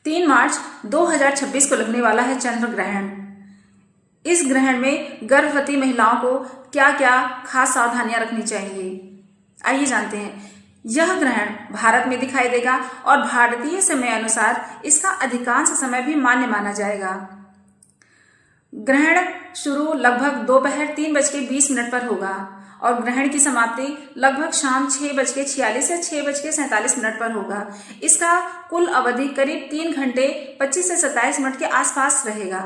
3 मार्च 2026 को लगने वाला है चंद्र ग्रहण। इस ग्रहण में गर्भवती महिलाओं को क्या क्या खास सावधानियां रखनी चाहिए, आइए जानते हैं। यह ग्रहण भारत में दिखाई देगा और भारतीय समय अनुसार इसका अधिकांश समय भी मान्य माना जाएगा। ग्रहण शुरू लगभग दोपहर 3:20 पर होगा और ग्रहण की समाप्ति लगभग शाम 6:46 या 6:47 पर होगा। इसका कुल अवधि करीब 3 घंटे 25 से 27 मिनट के आसपास रहेगा।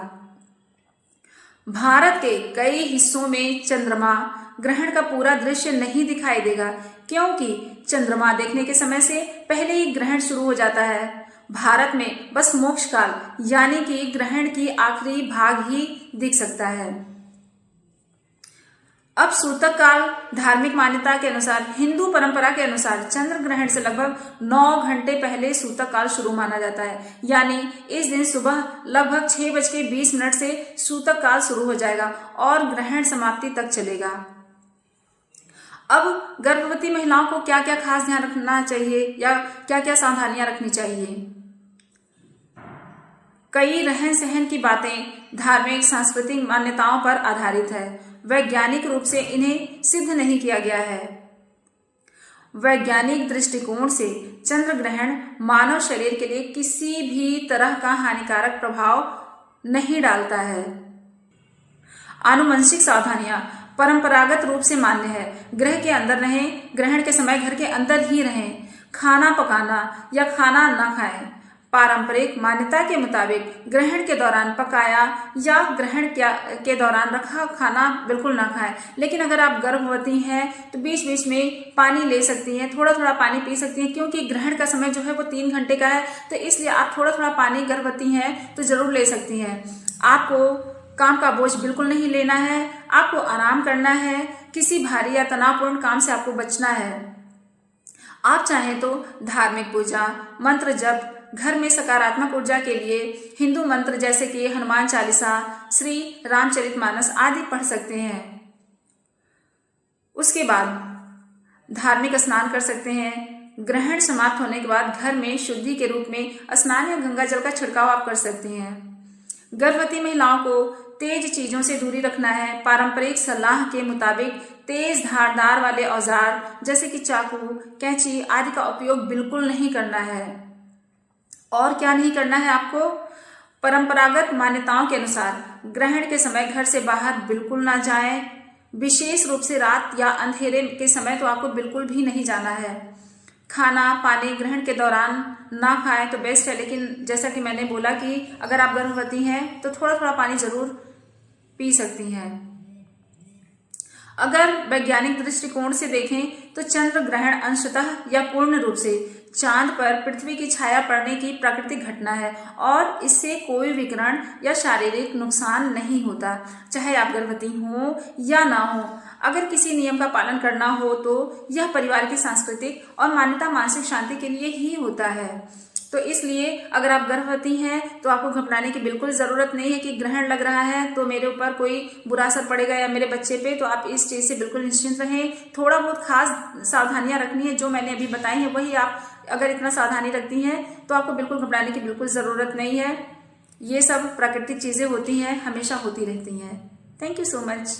भारत के कई हिस्सों में चंद्रमा ग्रहण का पूरा दृश्य नहीं दिखाई देगा, क्योंकि चंद्रमा देखने के समय से पहले ही ग्रहण शुरू हो जाता है। भारत में बस मोक्ष काल यानी कि ग्रहण की आखिरी भाग ही दिख सकता है। अब सूतक काल धार्मिक मान्यता के अनुसार, हिंदू परंपरा के अनुसार चंद्र ग्रहण से लगभग 9 घंटे पहले सूतक काल शुरू माना जाता है, यानी इस दिन सुबह लगभग 6:20 से सूतक काल शुरू हो जाएगा और ग्रहण समाप्ति तक चलेगा। अब गर्भवती महिलाओं को क्या क्या खास ध्यान रखना चाहिए या क्या क्या सावधानियां रखनी चाहिए। कई रहन सहन की बातें धार्मिक सांस्कृतिक मान्यताओं पर आधारित है। वैज्ञानिक रूप से इन्हें सिद्ध नहीं किया गया है। वैज्ञानिक दृष्टिकोण से चंद्र ग्रहण मानव शरीर के लिए किसी भी तरह का हानिकारक प्रभाव नहीं डालता है। आनुवंशिक सावधानियां परंपरागत रूप से मान्य है। गृह के अंदर रहें, ग्रहण के समय घर के अंदर ही रहें, खाना पकाना या खाना न खाएं। पारंपरिक मान्यता के मुताबिक ग्रहण के दौरान पकाया या ग्रहण के दौरान रखा खाना बिल्कुल ना खाएं। लेकिन अगर आप गर्भवती हैं तो बीच बीच में पानी ले सकती हैं, थोड़ा थोड़ा पानी पी सकती हैं, क्योंकि ग्रहण का समय जो है वो 3 घंटे का है, तो इसलिए आप थोड़ा थोड़ा पानी गर्भवती हैं तो जरूर ले सकती हैं। आपको काम का बोझ बिल्कुल नहीं लेना है, आपको आराम करना है, किसी भारी या तनावपूर्ण काम से आपको बचना है। आप चाहें तो धार्मिक पूजा, मंत्र जप, घर में सकारात्मक ऊर्जा के लिए हिंदू मंत्र जैसे कि हनुमान चालीसा, श्री रामचरितमानस आदि पढ़ सकते हैं। उसके बाद धार्मिक स्नान कर सकते हैं। ग्रहण समाप्त होने के बाद घर में शुद्धि के रूप में स्नान या गंगा जल का छिड़काव आप कर सकती हैं। गर्भवती महिलाओं को तेज चीजों से दूरी रखना है। पारंपरिक सलाह के मुताबिक तेज धारदार वाले औजार जैसे कि चाकू, कैंची आदि का उपयोग बिल्कुल नहीं करना है। और क्या नहीं करना है आपको? परंपरागत मान्यताओं के अनुसार ग्रहण के समय घर से बाहर बिल्कुल ना जाएं। विशेष रूप से रात या अंधेरे के समय तो आपको बिल्कुल भी नहीं जाना है। खाना पानी ग्रहण के दौरान ना खाएं तो बेस्ट है, लेकिन जैसा कि मैंने बोला कि अगर आप गर्भवती हैं तो थोड़ा थोड़ा पानी जरूर पी सकती हैं। अगर वैज्ञानिक दृष्टिकोण से देखें तो चंद्र ग्रहण अंशतः या पूर्ण रूप से चांद पर पृथ्वी की छाया पड़ने की प्राकृतिक घटना है और इससे कोई विकिरण या शारीरिक नुकसान नहीं होता, चाहे आप गर्भवती हो या ना हो। अगर किसी नियम का पालन करना हो तो यह परिवार की सांस्कृतिक और मान्यता मानसिक शांति के लिए ही होता है। तो इसलिए अगर आप गर्भवती हैं तो आपको घबराने की बिल्कुल जरूरत नहीं है कि ग्रहण लग रहा है तो मेरे ऊपर कोई बुरा असर पड़ेगा या मेरे बच्चे पे, तो आप इस चीज से बिल्कुल निश्चिंत रहें। थोड़ा बहुत खास सावधानियां रखनी है जो मैंने अभी बताई है, वही आप अगर इतना सावधानी रखती हैं तो आपको बिल्कुल घबराने की बिल्कुल जरूरत नहीं है। ये सब प्राकृतिक चीजें होती हैं, हमेशा होती रहती हैं। Thank you so much.